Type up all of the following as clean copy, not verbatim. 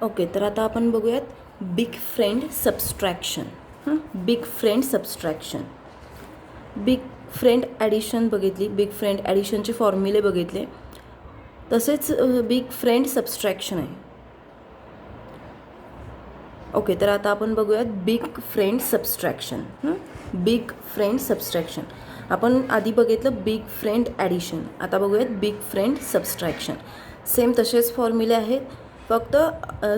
Okay, तर आता आपण बघूयात big friend subtraction. Big friend subtraction, big friend addition बघितली, बिग फ्रेंड ॲडिशनचे फॉर्म्युले बघितले, तसेच बिग फ्रेंड सबस्ट्रॅक्शन आहे. ओके, तर आता आपण बघूयात big friend subtraction. Big friend subtraction आपण आधी बघितलं बिग फ्रेंड ॲडिशन, आता बघूयात बिग फ्रेंड सबस्ट्रॅक्शन. सेम तसेच फॉर्म्युले आहेत, फक्त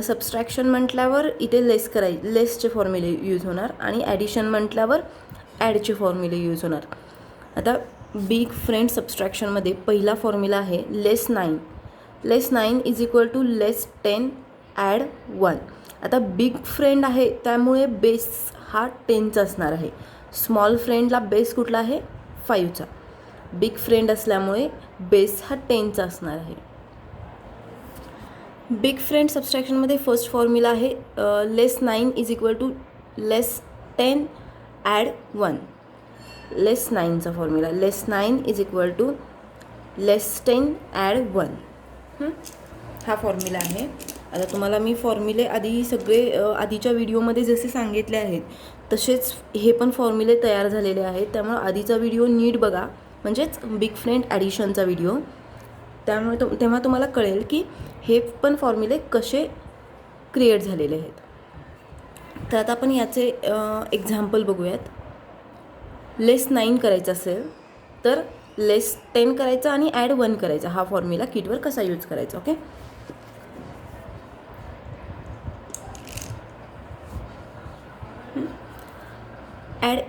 सबस्ट्रॅक्शन म्हटल्यावर इथे लेसचे फॉर्म्युले यूज होणार आणि ॲडिशन म्हटल्यावर ॲडचे फॉर्म्युले यूज होणार. आता बिग फ्रेंड सबस्ट्रॅक्शनमध्ये पहिला फॉर्म्युला आहे -9. -9 इज इक्वल टू -10 ॲड 1. आता बिग फ्रेंड आहे त्यामुळे बेस हा 10चा असणार आहे. स्मॉल फ्रेंडला बेस कुठला आहे? 5चा. बिग फ्रेंड असल्यामुळे बेस हा 10चा असणार आहे. बिग फ्रेंड सबस्ट्रॅक्शनमध्ये फर्स्ट फॉर्म्युला आहे -9 इज इक्वल टू -10 ॲड 1. -9चा formula -9 is equal to -10 add 1. हा फॉर्म्युला आहे. आता तुम्हाला मी फॉर्म्युले आधी सगळे आधीच्या व्हिडिओमध्ये जसे सांगितले आहेत तसेच हे पण फॉर्म्युले तयार झालेले आहेत, त्यामुळे आधीचा व्हिडिओ नीट बघा, म्हणजेच बिग फ्रेंड ॲडिशनचा व्हिडिओ. त्यामुळे तेव्हा तुम्हाला कळेल की हे पण फॉर्म्युले कसे क्रिएट झालेले आहेत. तर आता आपण याचे एक्झाम्पल बघूयात. -9 करायचं असेल तर -10 करायचा आणि ॲड 1 करायचा. हा फॉर्म्युला किटवर कसा यूज करायचा. ओके, ॲड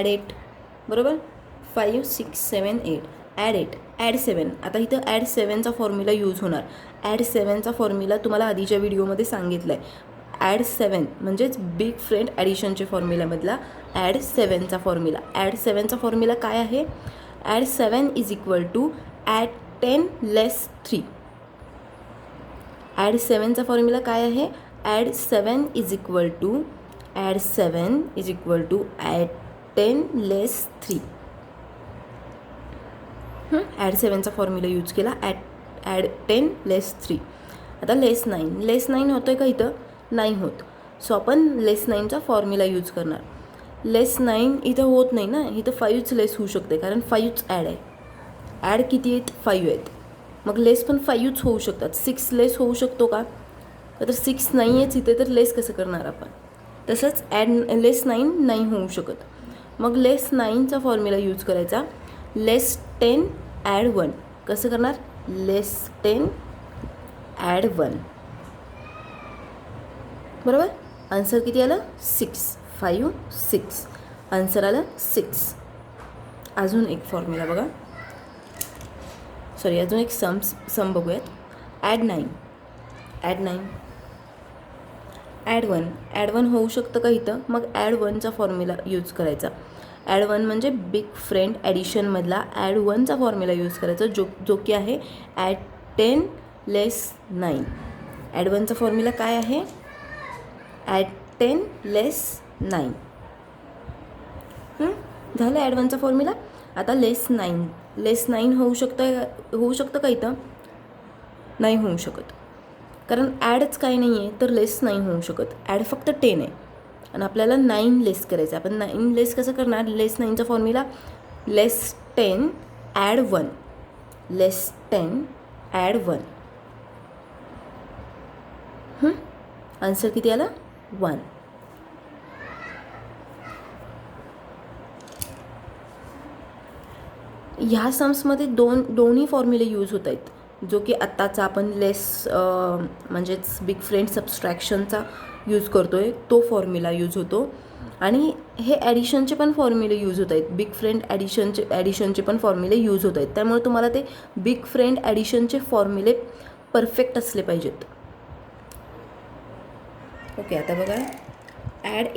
8 बरोबर. 5 6 7 8 ॲड 8 ॲड 7. आता इथं ॲड 7चा फॉर्म्युला यूज होणार. ॲड 7चा फॉर्म्युला तुम्हाला आधीच्या व्हिडिओमध्ये सांगितला आहे. ॲड 7 म्हणजेच बिग फ्रेंड ॲडिशनच्या फॉर्म्युल्यामधला ॲड 7चा फॉर्म्युला. ॲड 7चा फॉर्म्युला काय आहे? Add 7 is equal to add 10 less 3. Add 7चा फॉर्म्युला काय आहे? Add 7 is equal to add 7 is equal to add 10 less 3. Add 7चा फॉर्म्युला यूज केला, ॲड 10 लेस 3. आता -9 होतो आहे का इथं? नाही होत. सो आपण -9चा फॉर्म्युला यूज करणार. -9 इथं होत नाही ना, इथं 5च लेस होऊ शकते कारण 5च ॲड आहे. ॲड किती आहेत? 5 आहेत. मग लेस पण 5च होऊ शकतात. 6 लेस होऊ शकतो का? तर 6 नाही आहेच इथे, तर लेस कसं करणार आपण? तसंच -9 नाही होऊ शकत. मग -9चा फॉर्म्युला यूज करायचा. -10 ॲड 1 कसं करणार? -10 ॲड 1 बरोबर. आन्सर किती आलं? 6. 5 6 आन्सर आलं 6. अजून एक फॉर्म्युला बघा, अजून एक सम बघूयात. ॲड 9 ॲड 1 होऊ शकतं का इथं? मग ॲड 1चा फॉर्म्युला यूज करायचा. ॲड 1 म्हणजे बिग फ्रेंड ॲडिशनमधला ॲड 1चा फॉर्म्युला यूज करायचा, जो की आहे ॲड 10 लेस 9. ॲड 1चा फॉर्म्युला काय आहे? Add 10 less 9. झालं ॲड 1चा फॉर्म्युला. आता लेस 9 होऊ शकतं का इथं? नाही होऊ शकत, कारण ॲडच काही नाही आहे, तर लेस नाही होऊ शकत. ॲड फक्त 10 आहे आणि आपल्याला 9 लेस करायचं. आपण 9 लेस कसं करणार? -9चा फॉर्म्युला -10 ॲड 1. -10 ॲड 1. आन्सर किती आला? 1. ह्या सम्समध्ये दोन्ही फॉर्म्युले यूज होत आहेत, जो की आत्ताचा आपण लेस म्हणजेच बिग फ्रेंड सबस्ट्रॅक्शनचा यूज करतो आहे तो फॉर्म्युला यूज होतो. आणि हे ॲडिशनचे पण फॉर्म्युले यूज होत आहेत. बिग फ्रेंड ॲडिशनचे पण फॉर्म्युले यूज होत आहेत. त्यामुळे तुम्हाला ते बिग फ्रेंड ॲडिशनचे फॉर्म्युले परफेक्ट असले पाहिजेत. ओके, आता बघा ॲड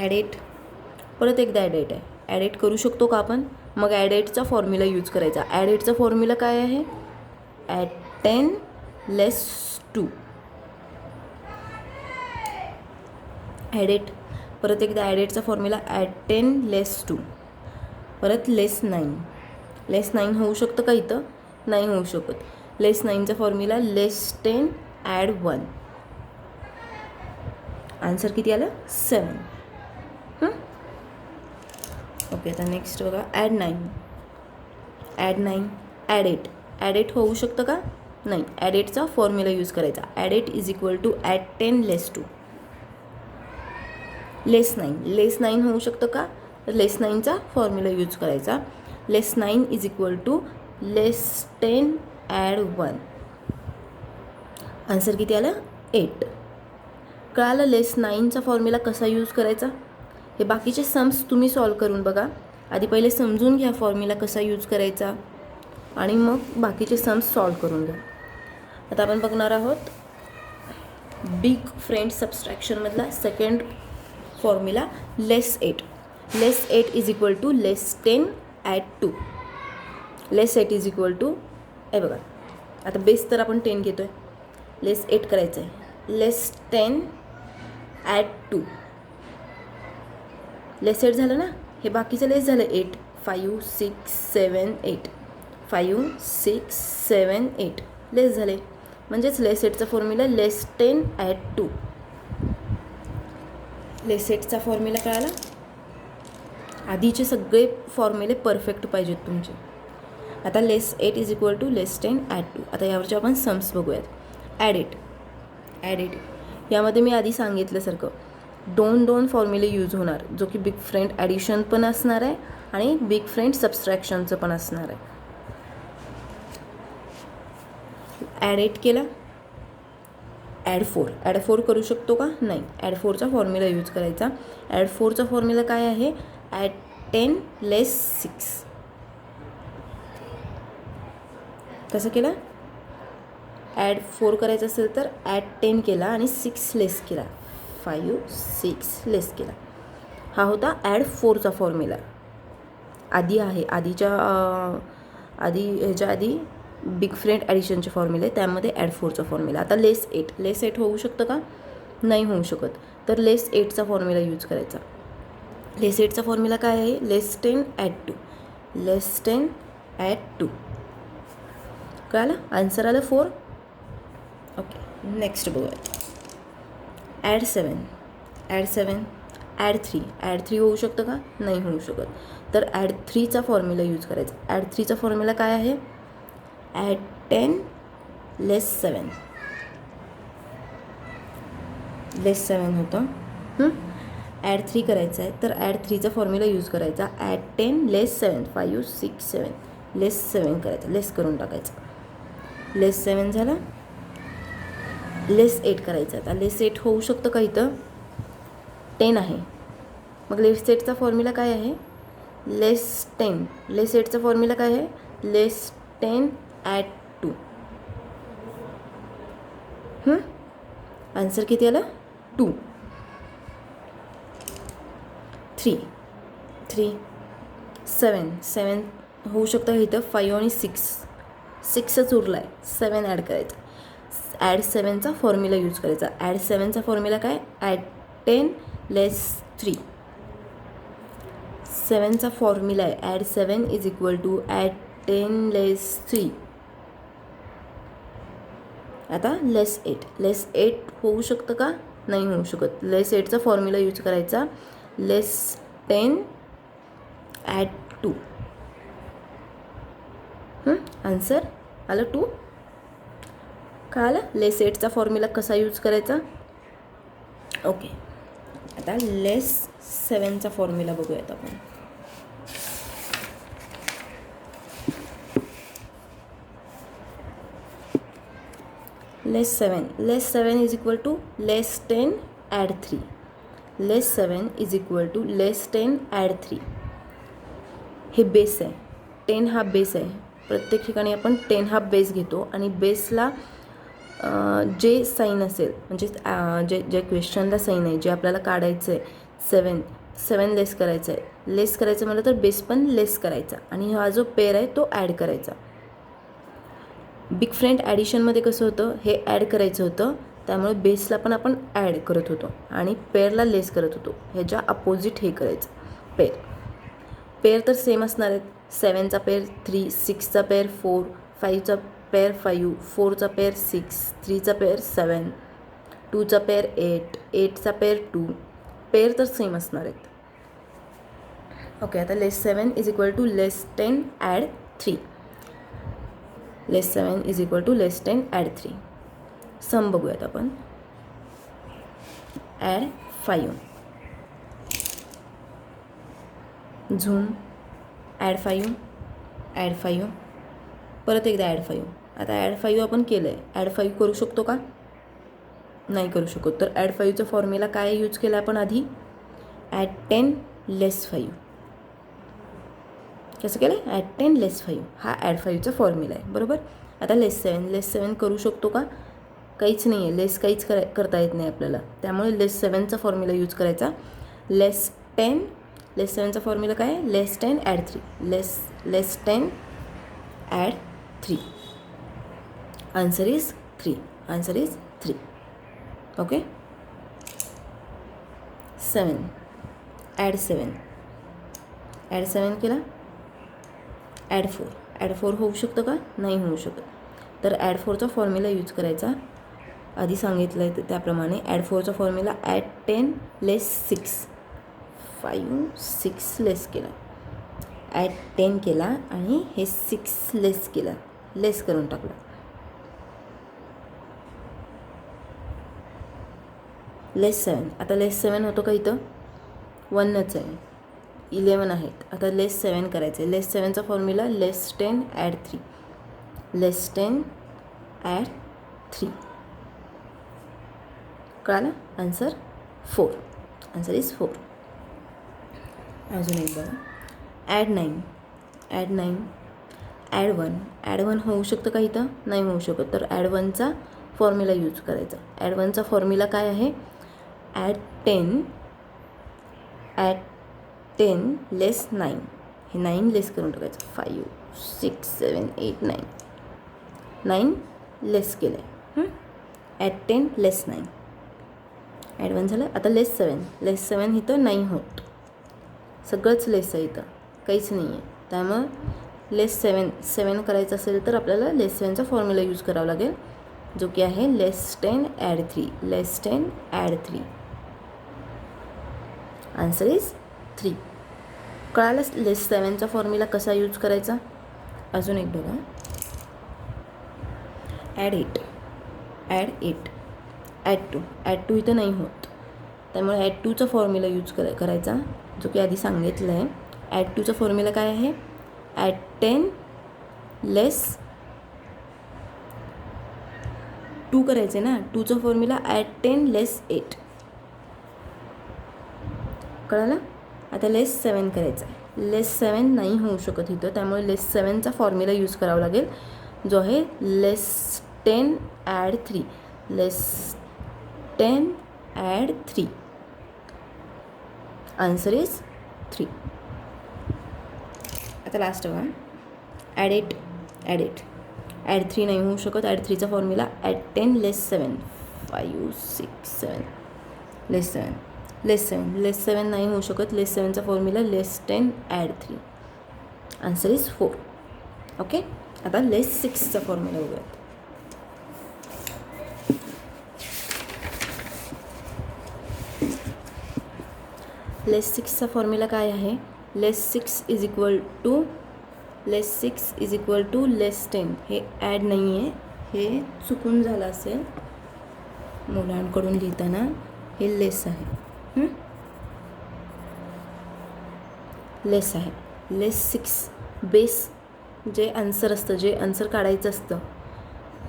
8 परत एकदा ॲड 8 आहे. ॲड 8 करू शकतो का आपण? मग ॲड 8चा फॉर्म्युला यूज करायचा. ॲड 8चा फॉर्म्युला काय आहे? Add 10 less 2. ॲड 8 परत एकदा ॲड 8चा फॉर्म्युला ॲड 10 लेस 2. परत लेस 9 होऊ शकतं का इथं? नाही होऊ शकत. -9चा फॉर्म्युला -10 ॲड 1. आन्सर किती आलं 7. ओके, आता नेक्स्ट बघा ॲड 9. Add 9 add 8. ॲड 8 होऊ शकतं का? नाही. ॲड 8चा फॉर्म्युला यूज करायचा. Add 8 is equal to add 10 less 2. Less 9. Less 9 होऊ शकतं का? तर लेस 9चा फॉर्म्युला यूज करायचा. Less 9 is equal to less 10 add 1. Answer किती आलं 8. कळालं लेस 9चा फॉर्म्युला कसा यूज करायचा? हे बाकीचे सम्स तुम्ही सॉल्व करून बघा. आधी पहिले समजून घ्या फॉर्म्युला कसा यूज करायचा आणि मग बाकीचे सम्स सॉल्व करून घ्या. आता आपण बघणार आहोत बिग फ्रेंड सबस्ट्रॅक्शनमधला second formula less 8. Less 8 is equal to less 10 add 2. Less 8 is equal to हे बघा, आता बेस तर आपण 10 घेतो आहे. लेस 8 करायचं आहे. Less 10 add 2. लेस 8 झालं ना, हे बाकीचं लेस झालं 8. 5 6 7 8. 5 6 7 8 लेस झाले. म्हणजेच लेस 8चा फॉर्म्युला लेस 10 ॲड 2. लेस 8चा फॉर्म्युला कळाला. आधीचे सगळे फॉर्म्युले परफेक्ट पाहिजेत तुमचे. आता less 8 is equal to less 10 add 2. आता यावरचे आपण सम्स बघूयात. ॲड 8. ॲड 8 यामध्ये मी आधी सांगितल्यासारखं दोन फॉर्म्युले यूज होणार, जो की बिग फ्रेंड ॲडिशन पण असणार आहे आणि बिग फ्रेंड सबस्ट्रॅक्शनचं पण असणार आहे. ॲड 8 केला. ॲड 4. ॲड 4 करू शकतो का? नाही. ॲड 4चा फॉर्म्युला यूज करायचा. ॲड 4चा फॉर्म्युला काय आहे? Add 10 less 6. कसं केलं? ॲड 4 करायचं असेल तर ॲड 10 केला आणि 6 लेस केला. 5 6 लेस केला. हा होता ॲड 4चा फॉर्म्युला. आधी आहे, ह्याच्या आधी बिग फ्रेंड ॲडिशनचे फॉर्म्युले, त्यामध्ये ॲड 4चा फॉर्म्युला. आता लेस 8. लेस 8 होऊ शकतं का? नाही होऊ शकत. तर लेस 8चा फॉर्म्युला यूज करायचा. लेस 8चा फॉर्म्युला काय आहे? Less 10 add 2. Less 10 add 2. कळालं? आन्सर आलं 4. ओके, नेक्स्ट बघूया. ॲड 7. Add 7 add 3. ॲड 3 होऊ शकतं का? नाही होऊ शकत. तर ॲड 3चा फॉर्म्युला यूज करायचा. ॲड 3चा फॉर्म्युला काय आहे? Add 10 less 7. लेस 7 होतं. ॲड 3 करायचं आहे तर ॲड 3चा फॉर्म्युला यूज करायचा. Add 10 less 7. 5 6 7 लेस 7 करायचं. लेस करून टाकायचं. लेस 7 झालं. लेस 8 करायचं. आता लेस 8 होऊ शकतं का? इथं 10 आहे. मग लेस 8चा फॉर्म्युला काय आहे? लेस 10. लेस 8चा फॉर्म्युला काय आहे? Less 10 add 2. आन्सर किती आलं? 2. 3 7 7 होऊ शकतं इथं. 5 आणि 6च उरला आहे. 7 ॲड करायचं. ॲड 7चा फॉर्म्युला यूज करायचा. ॲड 7चा फॉर्म्युला काय? Add 10 less 3. 7चा फॉर्म्युला आहे add 7 is equal to add 10 less 3. आता लेस 8. लेस 8 होऊ शकतं का? नाही होऊ शकत. लेस 8चा फॉर्म्युला यूज करायचा. Less 10 add 2. आन्सर आलं 2. कळालं? लेस 8चा फॉर्म्युला कसा यूज करायचा? ओके, आता लेस 7चा फॉर्म्युला बघूयात आपण. Less 7. Less 7 is equal to less 10 add 3. Less 7 is equal to less 10 add 3. हे बेस आहे. 10 हा बेस आहे. प्रत्येक ठिकाणी आपण 10 हा बेस घेतो आणि बेसला जे साईन असेल, म्हणजे जे क्वेश्चनला साईन आहे, जे आपल्याला काढायचं आहे, 7 लेस करायचं आहे. लेस करायचं म्हटलं तर बेस पण लेस करायचा आणि हा जो पेअर आहे तो ॲड करायचा. बिग फ्रेंड ॲडिशनमध्ये कसं होतं? हे ॲड करायचं होतं, त्यामुळे बेसला पण आपण ॲड करत होतो आणि पेअरला लेस करत होतो. ह्याच्या अपोजिट हे करायचं. पेअर तर सेम असणार आहेत. 7चा पेअर 3, 6चा पेअर 4, 5चा पेअर 5, 4चा पेअर 6, 3चा पेअर 7, 2चा पेअर 8, 8चा पेअर 2. पेअर तर सेम असणार आहेत. ओके, आता less 7 is equal to less 10 add 3. Less 7 is equal to less 10 add 3. Sum बघूयात आपण. ॲड 5, झूम, ॲड 5, ॲड 5, परत एकदा ॲड 5. आता ॲड 5 आपण केलं आहे. ॲड 5 करू शकतो का? नाही करू शकतो. तर ॲड 5चा फॉर्म्युला काय यूज केला आपण आधी? Add 10 less 5. कसं केलं? ॲड 10 लेस 5 हा ॲड 5चा फॉर्म्युला आहे, बरोबर. आता लेस 7 करू शकतो का? काहीच नाही आहे, लेस काहीच करता येत नाही आपल्याला. त्यामुळे लेस 7चा फॉर्म्युला यूज करायचा. लेस 7चा फॉर्म्युला काय आहे? Less 10 add 3. Less 10 add 3. Answer is 3. Okay. 7 add 7 केला. ॲड 4 होऊ शकतं का? नाही होऊ शकत. तर ॲड 4चा फॉर्म्युला यूज करायचा. आधी सांगितलं आहे त्याप्रमाणे. ॲड 4चा फॉर्म्युला ॲड 10 लेस 6. 6 लेस केला. ॲड 10 केला आणि हे 6 लेस केला, लेस करून टाकला. लेस 7. आता लेस 7 होतो का इथं? 1च आहे, 11 आहेत. आता लेस 7 करायचं आहे. लेस 7चा formula less 10 add 3. Less 10 add 3. कळालं? आन्सर 4. Answer is 4. अजून एक बघा. ॲड 9 ॲड 1 होऊ शकतं का इथं? नाही होऊ शकत. तर ॲड 1चा फॉर्म्युला यूज करायचा. ॲड 1चा फॉर्म्युला काय आहे? Add 10 less 9. हे 9 लेस करून टाकायचं. 5, 6, 7, 8, 9 लेस केलं आहे. Add 10 less 9. ॲड 1 झालं. आता लेस 7 इथं नाही होत, सगळंच लेस आहे इथं, काहीच नाही आहे. त्यामुळं लेस 7 करायचं असेल तर आपल्याला लेस 7चा फॉर्म्युला यूज करावा लागेल, जो की आहे less 10 add 3. Less 10 add 3. Answer is 3. कळालं लेस 7चा फॉर्म्युला कसा यूज करायचा? अजून एक बघा. ॲड 8 ॲड 2 इथं नाही होत. त्यामुळे ॲड 2चा फॉर्म्युला यूज करायचा, जो की आधी सांगितलं आहे. ॲड 2चा फॉर्म्युला काय आहे? ॲड 10 लेस 2 करायचं आहे ना. 2चा फॉर्म्युला ॲड 10 लेस 8. कळालं? आता लेस 7 करायचं आहे. लेस 7 नाही होऊ शकत इथं, त्यामुळे लेस 7चा फॉर्म्युला यूज करावा लागेल, जो आहे less 10 add 3. Less 10 add 3. Answer is 3. आता लास्ट बघा. ॲड 8 ॲड 3 नाही होऊ शकत. ॲड 3चा फॉर्म्युला ॲड 10 लेस 7. 5, 6, 7 लेस 7 नाही होऊ शकत. लेस 7चा formula less 10 add 3. Answer is 4. Okay. आता लेस 6चा फॉर्म्युला बघूयात. लेस 6चा फॉर्म्युला काय आहे? Less 6 is equal to less 10. हे ॲड नाही आहे, हे चुकून झालं असेल मुलांकडून लिहिताना. हे लेस आहे, लेस आहे. लेस 6 बेस जे आन्सर असतं, जे आन्सर काढायचं असतं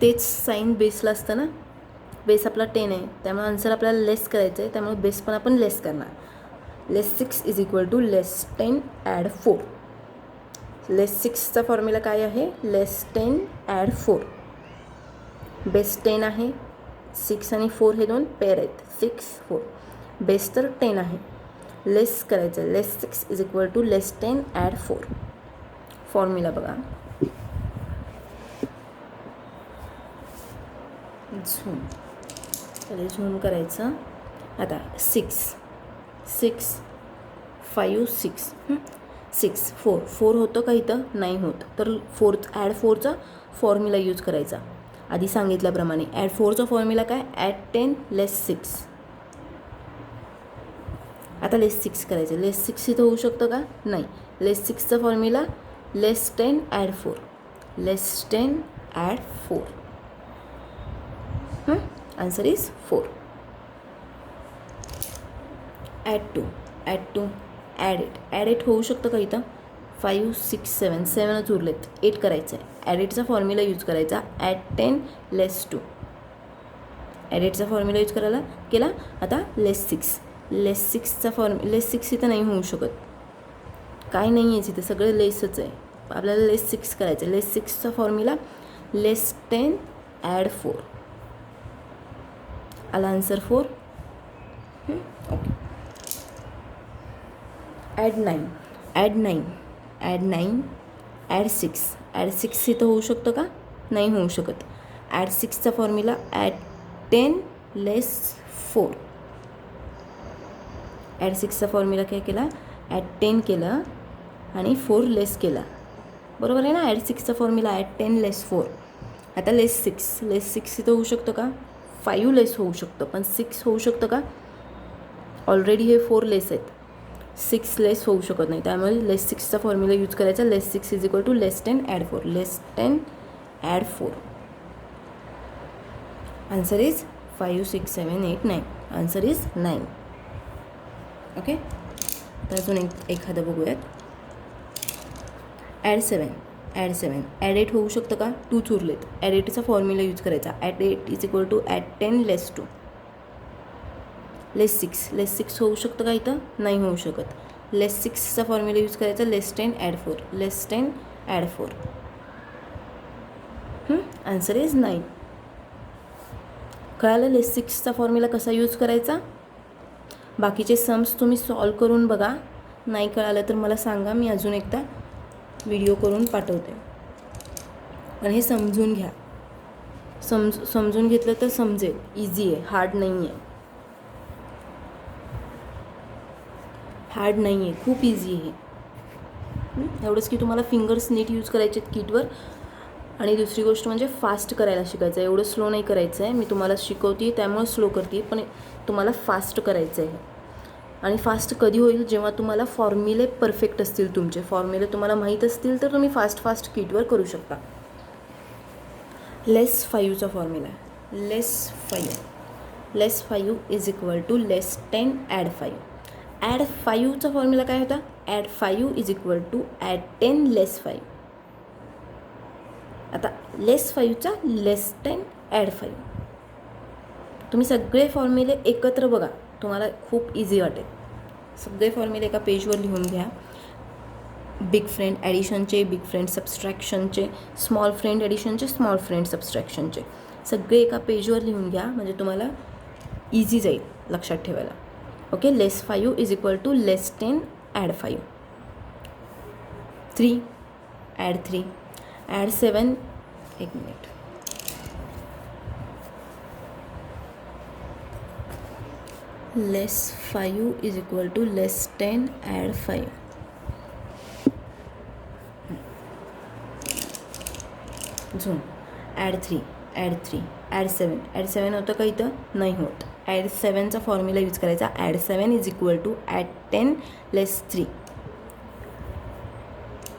तेच साईन बेसला असतं ना. बेस आपला 10 आहे, त्यामुळे आन्सर आपल्याला लेस करायचं आहे, त्यामुळे बेस पण आपण लेस करणार. Less 6 is equal to less 10 add 4. Less 6चा फॉर्म्युला काय आहे? Less 10 add 4. बेस 10 आहे, 6 आणि 4 हे दोन पेअर आहेत. 6, 4. बेस तर 10 आहे, लेस करायचं आहे. Less 6 is equal to less 10 add 4. Formula बघा. झूम करायचं. आता 6, 5, 6, 4 होतं का इथं? नाही होत. तर ॲड 4चा फॉर्म्युला यूज करायचा आधी सांगितल्याप्रमाणे. ॲड 4चा फॉर्म्युला काय, ॲड 10 लेस 6. आता लेस 6 करायचं. लेस 6 इथं होऊ शकतं का, नाही. लेस 6चा formula less 10 add 4, less 10 add 4. Answer is 4. Add 2 add 8 होऊ शकतं का इथं. 5 6 7 7च उरलेत, 8 करायचं आहे. ॲड 8चा फॉर्म्युला यूज करायचा, ॲड 10 लेस 2. ॲड 8चा फॉर्म्युला यूज करायला केला. आता लेस 6 लेस 6 इथं नाही होऊ शकत. काय नाही आहे इथं, सगळं लेसच आहे. आपल्याला लेस 6 करायचं. लेस 6चा फॉर्म्युला लेस 10 ॲड 4. आला आन्सर 4. ओके. ॲड 9 ॲड 6 इथं होऊ शकतं का, नाही होऊ शकत. ॲड 6चा फॉर्म्युला ॲड 10 लेस 4. ॲड 6चा फॉर्म्युला काय केला, ॲड 10 केलं आणि 4 लेस केला, बरोबर आहे ना. ॲड 6चा फॉर्म्युला ॲड 10 लेस 4. आता लेस 6 इथं होऊ शकतं का, 5 लेस होऊ शकतं, पण 6 होऊ शकतं का. ऑलरेडी हे 4 लेस आहेत, 6 लेस होऊ शकत नाही. त्यामुळे लेस 6चा फॉर्म्युला यूज करायचा. Less 6 is equal to less 10 add 4. Less 10 add 4. Answer is 5 6 7 8 9. Answer is 9. Okay. तर अजून एखादं बघूयात. ॲड 7 ॲड 8 होऊ शकतं का, 2च उरलेत. ॲड 8चा फॉर्म्युला यूज करायचा. Add 8 is equal to add 10 less 2. Less 6 होऊ शकतं का इथं, नाही होऊ शकत. लेस 6चा फॉर्म्युला यूज करायचा. Less 10 add 4. Less 10 add 4. Answer is 9. कळालं लेस 6चा फॉर्म्युला कसा यूज करायचा. बाकीचे सम्स तुम्ही सॉल्व करून बघा. नाही कळालं तर मला सांगा, मी अजून एकदा व्हिडिओ करून पाठवते. पण हे समजून घ्या. समजून घेतलं तर समजेल. इझी आहे, हार्ड नाही आहे. हार्ड नाही आहे, खूप इझी आहे. एवढंच की तुम्हाला फिंगर्स नीट यूज करायचे आहेत किटवर. आणि दुसरी गोष्ट म्हणजे फास्ट करायला शिकायचं आहे. एवढं स्लो नाही करायचं आहे. मी तुम्हाला शिकवते त्यामुळे स्लो करते, पण तुम्हाला फास्ट करायचं आहे. आणि फास्ट कधी होईल, जेव्हा तुम्हाला फॉर्म्युले परफेक्ट असतील. तुमचे फॉर्म्युले तुम्हाला माहीत असतील तर तुम्ही फास्ट किटवर करू शकता. लेस 5चा formula less 5 is equal to less 10 add 5. Add 5चा फॉर्म्युला काय होता, add 5 is equal to add 10 less 5. आता लेस 5चा लेस 10 ॲड 5. तुम्ही सगळे फॉर्म्युले एकत्र बघा, तुम्हाला खूप इझी वाटेल. सगळे फॉर्म्युले एका पेजवर लिहून घ्या. बिग फ्रेंड ॲडिशनचे, बिग फ्रेंड सबस्ट्रॅक्शनचे, स्मॉल फ्रेंड ॲडिशनचे, स्मॉल फ्रेंड सबस्ट्रॅक्शनचे सगळे एका पेजवर लिहून घ्या. म्हणजे तुम्हाला इझी जाईल लक्षात ठेवायला. Okay. Less 5 is equal to less 10 add 5. 3 add 3 add 7. एक minute. Less 5 is equal to less 10 add 5. Zoom. Add 3 add 7 होतं का इथं, नाही होत. ॲड 7चा फॉर्म्युला यूज करायचा. Add 7 is equal to add 10 less 3.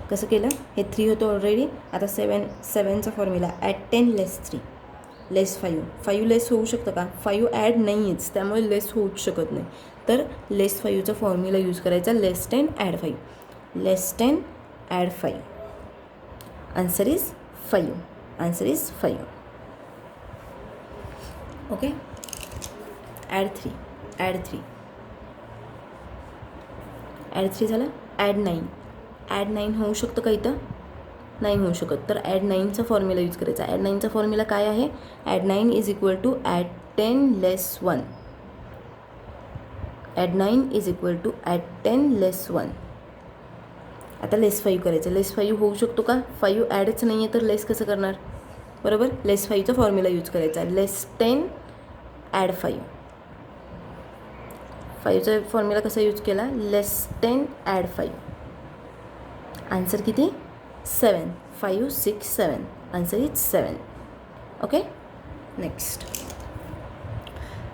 कसं केलं, हे 3 होतं ऑलरेडी. आता 7चा फॉर्म्युला ॲड 10 लेस 3. लेस 5 लेस होऊ शकतं का, 5 ॲड नाही आहेच, त्यामुळे लेस होऊच शकत नाही. तर लेस 5चा फॉर्म्युला यूज करायचा. Less 10 add 5. Less 10 add 5. Answer is 5. Answer is 5. Okay. Add 3 झालं. ॲड 9 होऊ शकतं का इथं, नाही होऊ शकत. तर ॲड 9चा फॉर्म्युला यूज करायचा. ॲड 9चा फॉर्म्युला काय आहे, add 9 is equal to add 10 less 1. Add 9 is equal to add 10 less 1. आता लेस 5 करायचं. लेस 5 होऊ शकतो का, 5 ॲडच नाही आहे तर लेस कसं करणार, बरोबर. लेस 5चा फॉर्म्युला यूज करायचा. Less 10 add 5. 5चा फॉर्म्युला कसा यूज केला, लेस 10 ॲड 5. आन्सर किती, 7. 5 6 7. Answer is 7. Okay, next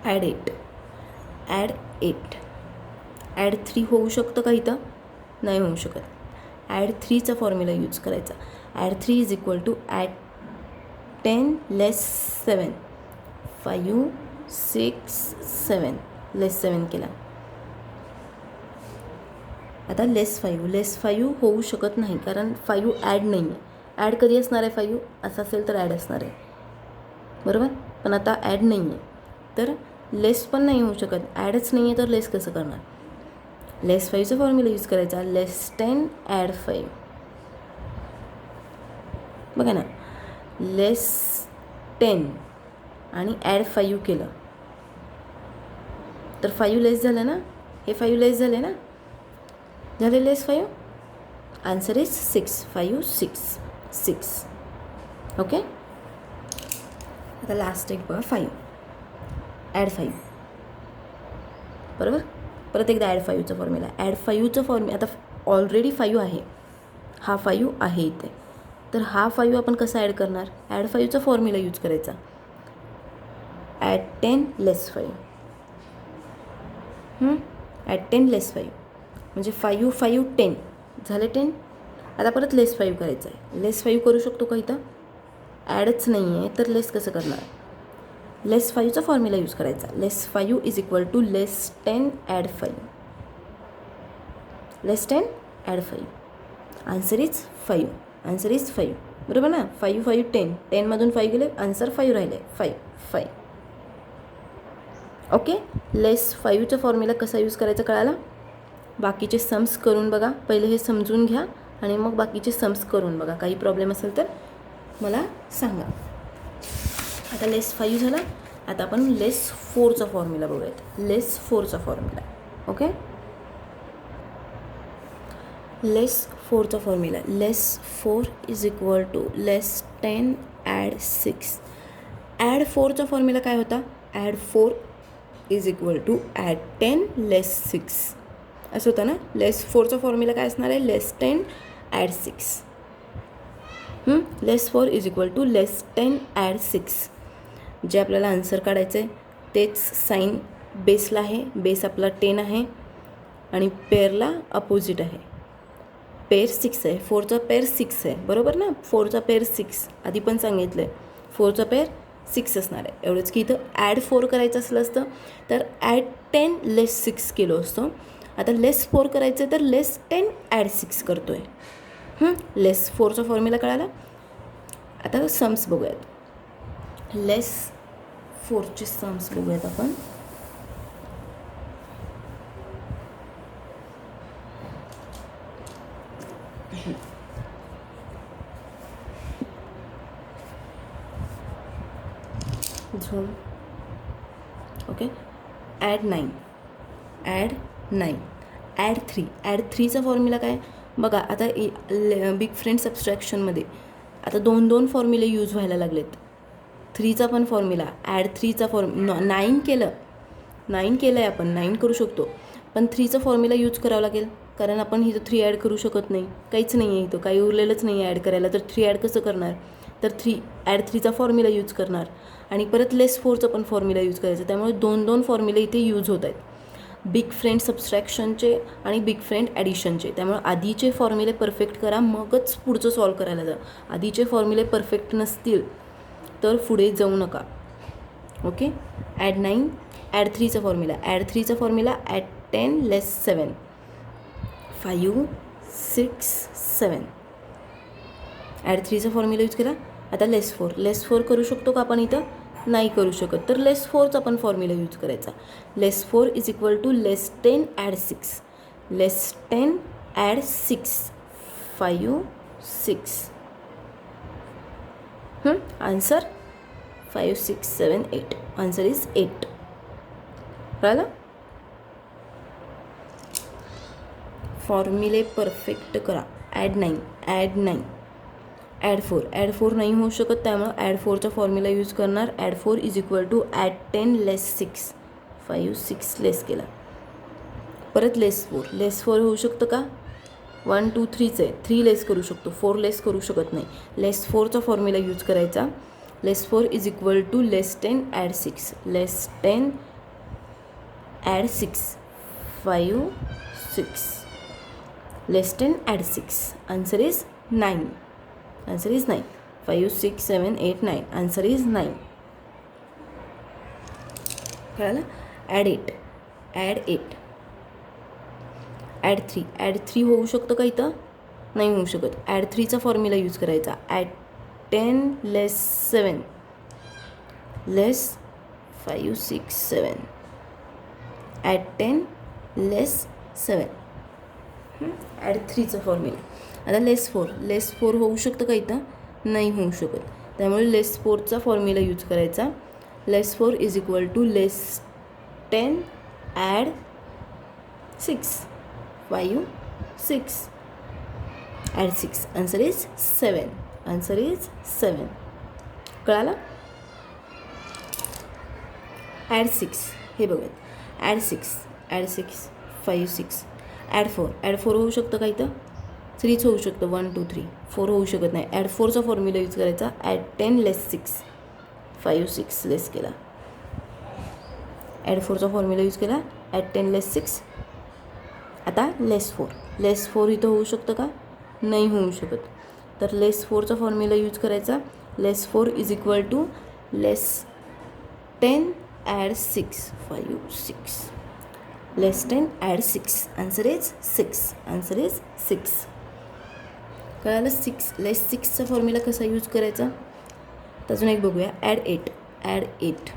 add 8. Add 8. Add 3 होऊ शकतं का इथं? नाही होऊ शकत. ॲड 3चा फॉर्म्युला यूज करायचा. Add 3 is equal to add 10 less 7. 5 6 7 less 7 केला. आता लेस 5 होऊ शकत नाही कारण 5 ॲड नाही आहे. ॲड कधी असणार आहे? 5 असं असेल तर ॲड असणार आहे, बरोबर. पण आता ॲड नाही आहे तर लेस पण नाही होऊ शकत. ॲडच नाही आहे तर लेस कसं करणार? लेस 5चा फॉर्म्युला यूज करायचा. Less 10 add 5. बघा ना, लेस 10 आणि ॲड 5 केलं तर 5 लेस झालं ना. हे 5 लेस झाले ना, झाले लेस 5. Answer is 6. 5 6. ओके, आता लास्ट एक बघा. 5 ॲड 5, बरोबर. परत एकदा ॲड 5चा फॉर्म्युला. ॲड 5चा फॉर्म्युला, आता ऑलरेडी 5 आहे, हा 5 आहे इथे, तर हा 5 आपण कसा ॲड करणार? ॲड 5चा फॉर्म्युला यूज करायचा. Add 10 less 5. ॲड 10 लेस 5 म्हणजे 5 5 10 झाले 10. आता परत लेस 5 करायचं आहे. लेस 5 करू शकतो का इथं? ॲडच नाही आहे तर लेस कसं करणार? लेस 5चा फॉर्म्युला यूज करायचा. Less 5 is equal to less 10 add 5. Less 10 add 5. Answer is 5. Answer is 5, बरोबर ना. 5 5 10. 10मधून 5 गेले, आन्सर 5 राहिले. 5. ओके, लेस 5चा फॉर्म्युला कसा यूज करायचा कळाला? बाकीचे सम्स करून बघा. पहिले हे समजून घ्या आणि मग बाकीचे सम्स करून बघा. काही प्रॉब्लेम असेल तर मला सांगा. आता लेस 5 झाला. आता आपण लेस 4चा फॉर्म्युला बघूयात. लेस 4चा फॉर्म्युला. ओके, लेस 4चा formula. Less 4 is equal to less 10 add 6. Add 4चा फॉर्म्युला काय होता? Add 4 is equal to add 10 less 6 असं होतं ना. लेस 4चा फॉर्म्युला काय असणार आहे? Less 10 add 6. Less 4 is equal to less 10 add 6. जे आपल्याला आन्सर काढायचं आहे तेच साईन बेसला आहे. बेस आपला 10 आहे आणि पेअरला अपोजिट आहे. पेअर 6 आहे. 4चा पेअर 6 आहे, बरोबर ना. 4चा पेअर 6 आधी पण सांगितलं आहे. 4चा पेअर 6 असणार आहे. एवढंच की इथं ॲड 4 करायचं असलं असतं तर ॲड 10 लेस 6 केलं असतं. आता लेस 4 करायचं आहे तर लेस 10 ॲड 6 करतो आहे. लेस 4चा फॉर्म्युला कळाला. आता सम्स बघूयात. लेस 4चे सम्स बघूयात आपण. Zoom. Okay, add 9 add 9 add 3. Add 3चा फॉर्म्युला काय बघा. आता बिग फ्रेंड सबस्ट्रॅक्शनमध्ये आता 2 फॉर्म्युले यूज व्हायला लागलेत. 3चा पण फॉर्म्युला, ॲड 3चा 9 केलं. 9 केलं आहे आपण, 9 करू शकतो. पण 3चा फॉर्म्युला यूज करावा लागेल कारण आपण इथं 3 ॲड करू शकत नाही. काहीच नाही आहे इथं, काही उरलेलंच नाही आहे ॲड करायला. तर 3 ॲड कसं करणार? तर ॲड 3चा फॉर्म्युला यूज करणार आणि परत लेस 4चा पण फॉर्म्युला यूज करायचा. त्यामुळे 2 फॉर्म्युले इथे यूज होत आहेत. बिग फ्रेंड सबस्ट्रॅक्शनचे आणि बिग फ्रेंड ॲडिशनचे. त्यामुळे आधीचे फॉर्म्युले परफेक्ट करा मगच पुढचं सॉल्व करायला जा. आधीचे फॉर्म्युले परफेक्ट नसतील तर पुढे जाऊ नका. ओके, ॲड 9 ॲड 3चा फॉर्म्युला. ॲड 3चा फॉर्म्युला ॲड 10 लेस 7. 5 6 7. ॲड 3चा फॉर्म्युला यूज करा. आता लेस 4 करू शकतो का आपण इथं? नाही करू शकत. तर लेस 4चा पण फॉर्म्युला यूज करायचा. Less 4 is equal to less 10 add 6. Less 10 add 6. 5 6. Answer 5 6 7 8. Answer is 8. कळलं? फॉर्म्युले परफेक्ट करा. Add 9 add 9 add 4. ॲड 4 नाही होऊ शकत त्यामुळं ॲड 4चा फॉर्म्युला यूज करणार. Add 4 is equal to add 10 less 6. 5 6 less केला. परत लेस 4 होऊ शकतं का? 1 2 3च आहे, 3 लेस करू शकतो, 4 लेस करू शकत नाही. लेस 4चा फॉर्म्युला यूज करायचा. Less 4 is equal to less 10 add 6. Less 10 add 6 5 6. Less 10 add 6. Answer is 9. Answer is 9. 5 6 7 8 9. Answer is 9. कळलं. ॲड 8. ॲड 8. ॲड 3. ॲड 3 होऊ शकतं का इथं? नाही होऊ शकत. ॲड 3चा फॉर्म्युला यूज करायचा. Add 10 less 7 less 5 6 7. Add 10 less 7. Add 3चा फॉर्म्युला. आता लेस 4. लेस 4 होऊ शकतं का इथं? नाही होऊ शकत. त्यामुळे लेस 4चा फॉर्म्युला यूज करायचा. Less 4 is equal to less 10 add 6 5 6. Add 6. Answer is 7. Answer is 7. कळालं. ॲड 6 हे बघा. Add 6 add 6 5 6. ॲड 4. ॲड 4 होऊ शकतं का इथं? 3च होऊ शकतं. 1 2 3. 4 होऊ शकत नाही. ॲड 4चा फॉर्म्युला यूज करायचा. ॲड 10 लेस 6 5 6 लेस केला. ॲड 4चा फॉर्म्युला यूज केला. Add 10 less 6. आता लेस 4. लेस 4 इथं होऊ शकतं का? नाही होऊ शकत. तर लेस 4चा फॉर्म्युला यूज करायचा. Less 4 is equal to less 10 add 6 5 6. Less 10 add 6. Answer is 6. Answer is 6. कळालं. 6. लेस 6चा फॉर्म्युला कसा यूज करायचा? अजून एक बघूया. ॲड 8. ॲड 8.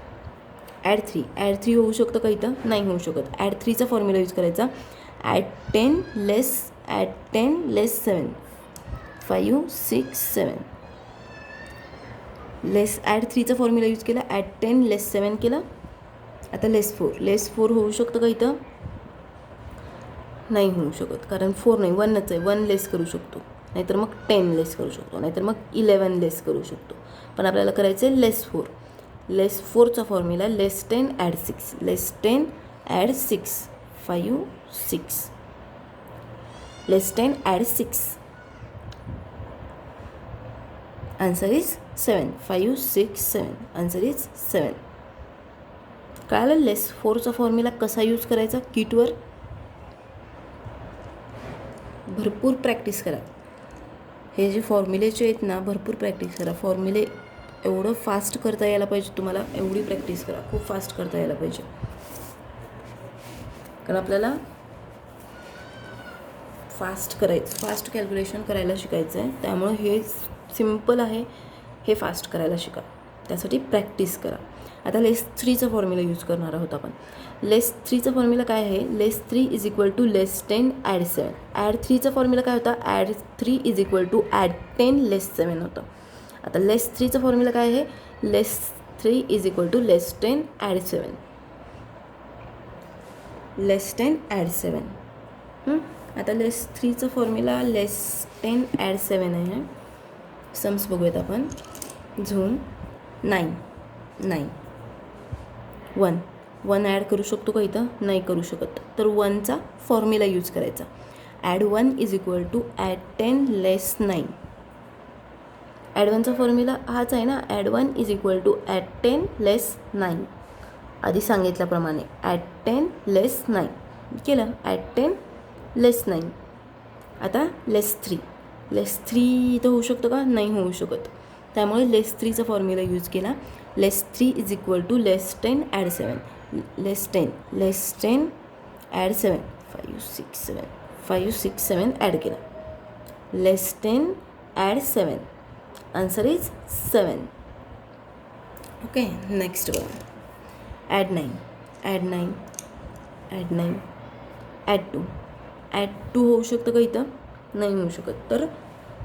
ॲड 3. ॲड 3 होऊ शकतं का इथं? नाही होऊ शकत. ॲड 3चा फॉर्म्युला यूज करायचा. Add 10 less 7 5 6 7. लेस ॲड 3चा फॉर्म्युला यूज केला. ॲड 10 लेस 7 केला. आता लेस 4. लेस 4 होऊ शकतं का इथं? नाही होऊ शकत. कारण 4 नाही 1च आहे. 1 लेस करू शकतो. नाहीतर मग 10 लेस करू शकतो. नाहीतर मग 11 लेस करू शकतो. पण आपल्याला करायचं आहे लेस 4. लेस 4चा formula less 10 add 6. Less 10 add 6 5 6. Less 10 add 6. Answer is 7. 5 6 7. Answer is 7. कळालं. लेस 4चा फॉर्म्युला कसा यूज करायचा? किटवर भरपूर प्रॅक्टिस करा. हे जे फॉर्म्युलेचे आहेत ना, भरपूर प्रॅक्टिस करा. फॉर्म्युले एवढं फास्ट करता यायला पाहिजे तुम्हाला. एवढी प्रॅक्टिस करा. खूप फास्ट करता यायला पाहिजे. कारण आपल्याला फास्ट करायचं, फास्ट कॅल्क्युलेशन करायला शिकायचं आहे. त्यामुळं हे सिम्पल आहे. हे फास्ट करायला शिका. त्यासाठी प्रॅक्टिस करा. आता लेस 3चा फॉर्म्युला यूज करणार आहोत आपण. लेस 3चा फॉर्म्युला काय आहे? Less 3 is equal to less 10 add 7. Add 3चा फॉर्म्युला काय होता? Add 3 is equal to add 10 less 7 होतं. आता लेस 3चा फॉर्म्युला काय आहे? Less 3 is equal to less 10 add 7. Less 10 add 7. आता लेस 3चा फॉर्म्युला लेस 10 ॲड 7 आहे. सम्स बघूयात आपण. झूम 9 9 1 ॲड करू शकतो का इथं? नाही करू शकत. तर 1चा फॉर्म्युला यूज करायचा. Add 1 is equal to add 10 less 9. Add 1चा फॉर्म्युला हाच आहे ना. Add 1 is equal to add 10 less 9. आधी सांगितल्याप्रमाणे ॲड 10 लेस 9 केलं. Add 10 less 9. आता लेस 3. लेस 3 इथं होऊ शकतं का? नाही होऊ शकत. त्यामुळे लेस 3चा फॉर्म्युला यूज केला. Less 3 is equal to less 10 add 7. Less 10 add 7 5 6 7. 5 6 7 add केला. Less 10 add 7. Answer is 7. Okay. Next बघा. Add 9 add 9 add 9 add 2. Add 2 होऊ शकतं का इथं? नाही होऊ शकत. तर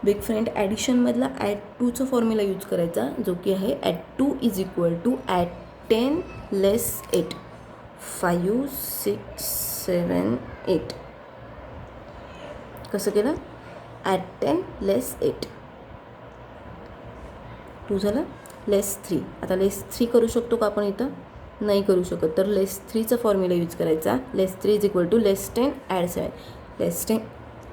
बिग फ्रेंड ॲडिशनमधला ॲड 2चा फॉर्म्युला यूज करायचा, जो की आहे add 2 is equal to add 10 less 8. 5 6 7 8. कसं केलं? Add 10 less 8. 2 झालं. लेस 3. आता लेस 3 करू शकतो का आपण इथं? नाही करू शकत. तर लेस 3चा फॉर्म्युला यूज करायचा. Less 3 is equal to less 10 add 7.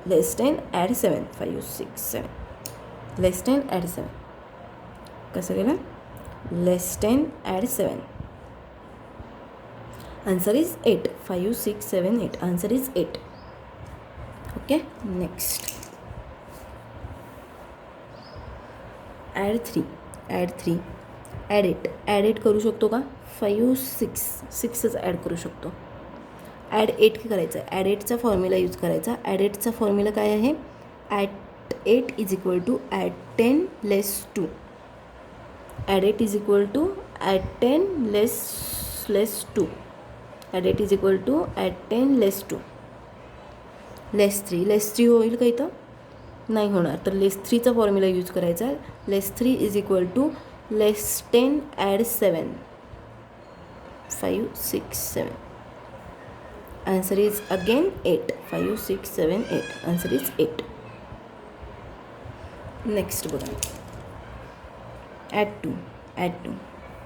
Less 10 add 7 5 6 7 less 10 add 7 कसं केलं less 10 add 7 answer is 8 5 6 7 8 answer is 8 okay next add 3 add 8 करू शकतो का 5 6च ॲड करू शकतो ॲड 8 करायचं ॲड 8चा फॉर्म्युला यूज करायचा ॲड 8चा फॉर्म्युला काय आहे add 8 is equal to add 10 less 2 add 8 is equal to add 10 less 2 add 8 is equal to add 10 less 2 less 3 होईल का इथं नाही होणार तर लेस 3चा फॉर्म्युला यूज करायचा less 3 is equal to less 10 add 7 5 6 7 answer is again 8 5 6 7 8 answer is 8 next बघा add 2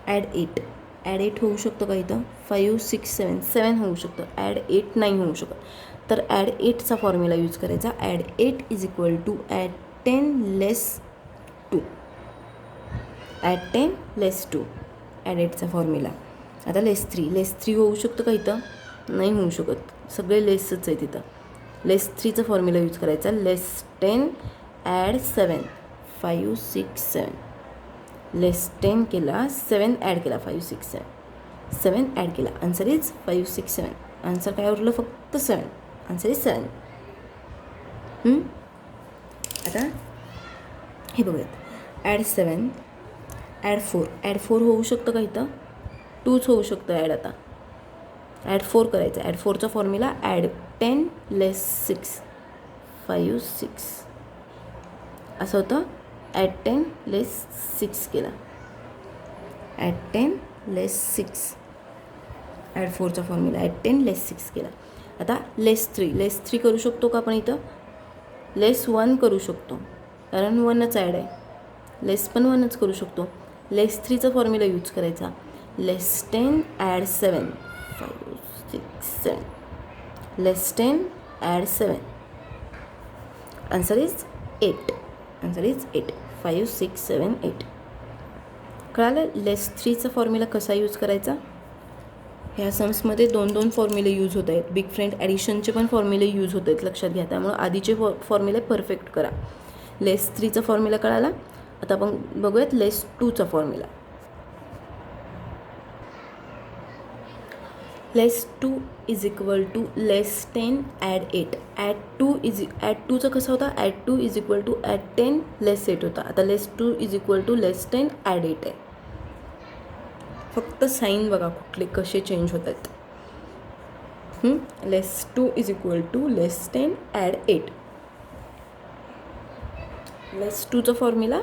add 8 होऊ शकतं का इथं 5 6 7 होऊ शकतं ॲड 8 नाही होऊ शकत तर ॲड 8चा फॉर्म्युला यूज करायचा add 8 is equal to add 10 less 2 add 10 less 2 add 8चा फॉर्म्युला आता लेस 3 होऊ शकतं का इथं नाही होऊ शकत सगळे लेसच आहे तिथं लेस 3चा फॉर्म्युला यूज करायचा लेस 10 ॲड 7 5 6 7 लेस 10 केला 7 ॲड केला 5 6 7 ॲड केला आन्सर इज 5 6 7 आन्सर काय उरलं फक्त 7 आन्सर इज 7 आता हे बघूयात ॲड 7 ॲड 4 होऊ शकतं का इथं 2च होऊ शकतं ॲड आता ॲड 4 करायचं ॲड 4चा फॉर्म्युला ॲड 10 लेस 6 5 6 असं होतं ॲड 10 लेस 6 केला ॲड 10 लेस 6 ॲड 4चा फॉर्म्युला ॲड 10 लेस 6 केला आता लेस 3 करू शकतो का आपण इथं लेस 1 करू शकतो कारण 1च ॲड आहे लेस पण 1च करू शकतो लेस 3चा फॉर्म्युला यूज करायचा less 10 add 7 5 6 7 less 10 add 7 answer is 8 answer is 8 5 6 7 8 कळालं लेस 3चा फॉर्म्युला कसा यूज करायचा ह्या सम्समध्ये 2 फॉर्म्युले यूज होत आहेत बिग फ्रेंड ॲडिशनचे पण फॉर्म्युले यूज होत आहेत लक्षात घ्या त्यामुळे आधीचे फॉर्म्युले परफेक्ट करा लेस 3चा फॉर्म्युला कळाला आता आपण बघूयात लेस 2चा formula less 2 is equal to less 10 add 8 add 2चा कसा होता add 2 is equal to add 10 less 8 होता आता less 2 is equal to less 10 add 8 आहे फक्त साईन बघा कुठले कसे चेंज होत आहेत less 2 is equal to less 10 add 8 less 2चा फॉर्म्युला